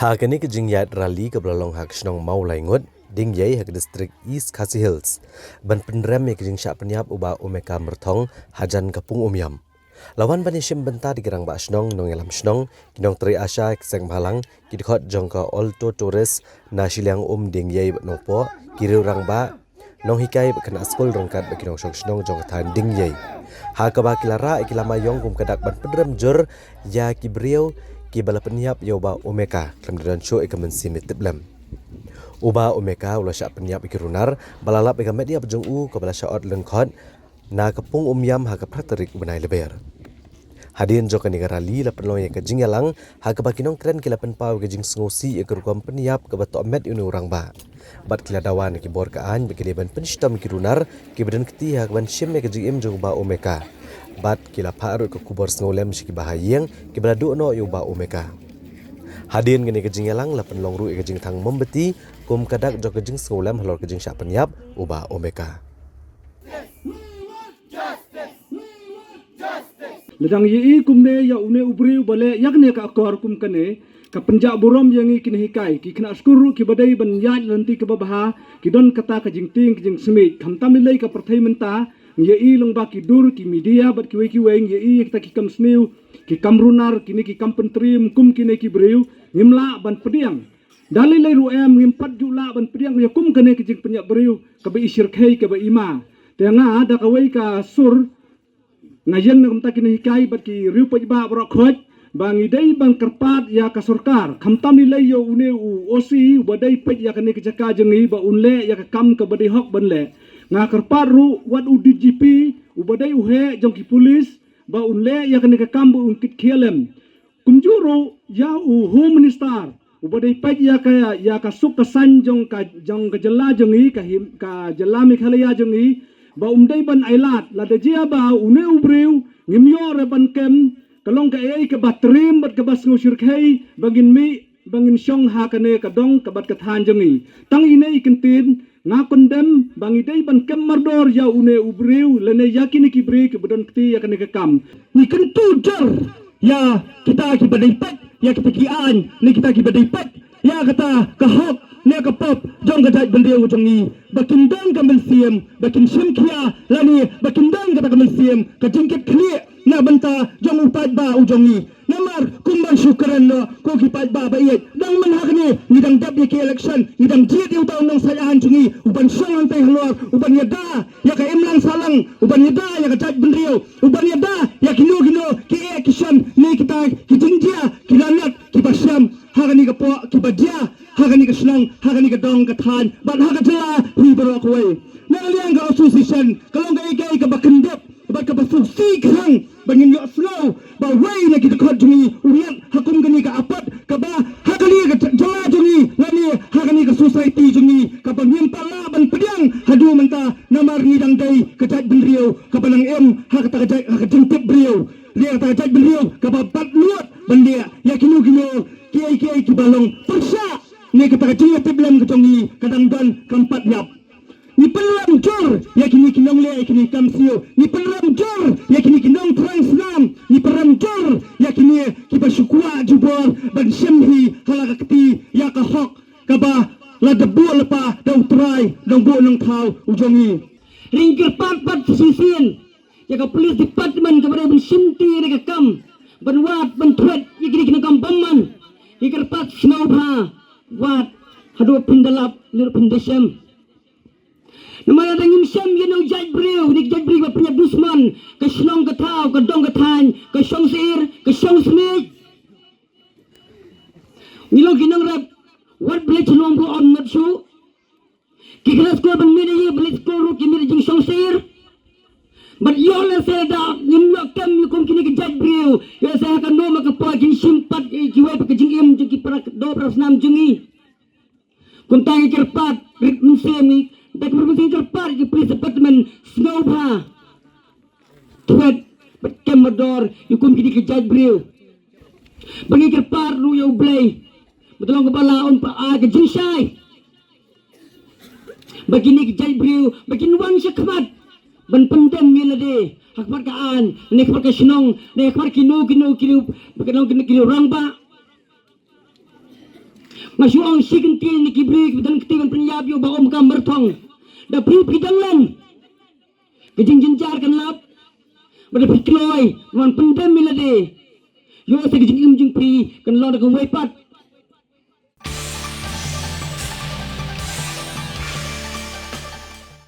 Hakani ke jingyat rally ke belalong hak senong mau laingut ding yai hak distrik East Khasi Hills ban penrem ke jing syak penyap uba Omeka Merthong hajan kapung umyam lawan banishim benta di gerang ba senong nong elam senong kinong tri asya keseng balang kidkhot jongka Alto Torres na silyang ding yai nopo kiri rang ba nong hikai kena skol rongkat kinong sok senong jong than ding yai ha ka ba kilara ikilama yong kum kadak ban penrem jur ya kibriau ki bala penyap yoba Omeka dalam dalam show ikamen simit tiblam uba Omeka ula syak penyap ikirunar balalap ika media bejung ke bala syaot lengkot na kepung umyam ha kaprakterik benai leber hadin joka negara li la penloy ke jingyalang ha kabakinong kren kila penpau ke jing sengosi ikurkom penyap ke bato met uni urang ba bat kila dawan ki bor kaan bagi ban penstam kirunar ki badan keti ha ban shim ke jing jong ba Omeka bat kila parut ke kubur sengolem siki bahayeng ki beladu no yo ba Omeka hadin gini kejing yalang la penlong ru kejing thang membeti kum kadak jok kejing sengolem halor kejing syak penyap uba Omeka ledang yi kumne ya une ubri bale yakne ka akor kum kane ka penjak burom yang ikin hikai ki kena skuru ki badai ban yaj lanti ke babaha ki don kata ka jingting ki jing semit khamtam lei ka perthai menta ye i long ba ki dur ki media bat ki weki weng ye i kita ki kam sniu ki kamrunar kini ki kam pentrim kum kini ki breu ngimla ban pediang dalai lei ru em ngimpat jula ban pediang ya kum kane ki jing penyak breu ka be isir khai ka be ima tenga ada ka wei ka sur ngajeng na kumta kini hikai bat ki riu pajba brok khoj bang idai bang kerpat ya ka surkar khamtam ni lei yo une u osi wadai pej ya kane ki jaka jengi ba unle ya ka kam ka badai hok ban le nga kerpat ru wat u DGP u badai uhe jong ki polis ba unle ya kane ka kam bu unkit khelem kumjuru ya u home minister u badai pej ya ka suk ka san jong ka jela jengi ka him ka jela mi khalaya jengi ba umdai ban ailat la de jia ba une u breu ngimyo re ban kem kalong ka ai ka batrim bat ka bas ngusir khai bangin syong ha kane ka dong ka bat ka than jengi tang ine ikentin nga kondem bangi dei ban kem mardor ya une ubreu lene yakini ki bre ke badan kti ya kane ka kam ni kentu jar ya kita ki badai pat ya kita ki an ni kita ki badai pat ya kata ka hok ne ka pop jong ka jaj bendeu jongi bakin dang ka mensiam bakin sim kia lani bakin dang ka mensiam ka jingket kli na banta jong upat ba ujongi namar kumban syukuran no ko kipat ba bait dang man hakni nidang dab ki election nidang jit yu taw nang sayahan jungi uban song ang tay halor uban yada ya ka imlang salang uban yada ya ka jaj bendeu uban yada ya kino ki ekishan ni kita ki jingjia ki lanat ki basyam hakani ka po ki badia hakani ka snang hakani ka dong ka than ban hakatla ri baro ko we na liang ka association kalong ka ikai ka bakendep bat ka basusi khang bangin yo slow ba wai na kita khot jungi uliat hakum gani ka apat ka ba hakani ka jala jungi lani hakani ka society jungi ka bangin pala ban pediang hadu menta namar ni dang dai ka jaj bendriu ka banang em hakata ka jaj ka jengtip beriu dia ka jaj beriu ka ba bat luat bandia ya kinu kiai ki balong persa ni kita ka jengtip lam ka jungi kadang dan kampat yap ni pelam jor ya kini kinong le kini kam sio ni pelam jor yakini kinong terang senam ni peram jor yakini kiba syukua jubor ban syamhi halakakti yakahok kaba la debu lepa dau trai dau bo nang thau ujongi ringkir pat sisian yaka police department kepada ban simti reka kam ban wat ban threat yakini kinakam baman ikir pat snau bha wat hadu pindalap lir pindesam namanya dangin syam yeno jaj breu nik jaj breu punya dusman ke snong ke thau ke dong ke than ke song sir ke song smith nilong kinang rap what blech long go on not show kikras ko ban mede ye blech ko ru ki mede jing song sir but you all say that nim yo kam you kom kini ke jaj breu yo sa ka no ma ka pa kin simpat ki wa ka jing em jing ki para do pras nam jingi kun tang kerpat rit musemi dak berkusing kerpat ki police department snowba threat but kemador you kom kini ke jaj breu bagi kerpat ru yo blay betulong kepala on pa ke jing sai begini ke jaj breu begin wan syakmat ban pendem milade hakmat kaan ne khmat ka sinong ne khmat kinu bekenong kinu rangba masyong sigentil ni kibrik dan ketigan penyab yo ba om kam berthong da pri pidanglan kejing jenjar kan lap bada pikloi wan pendem milade yo sa kejing imjing pri kan lo da ko wepat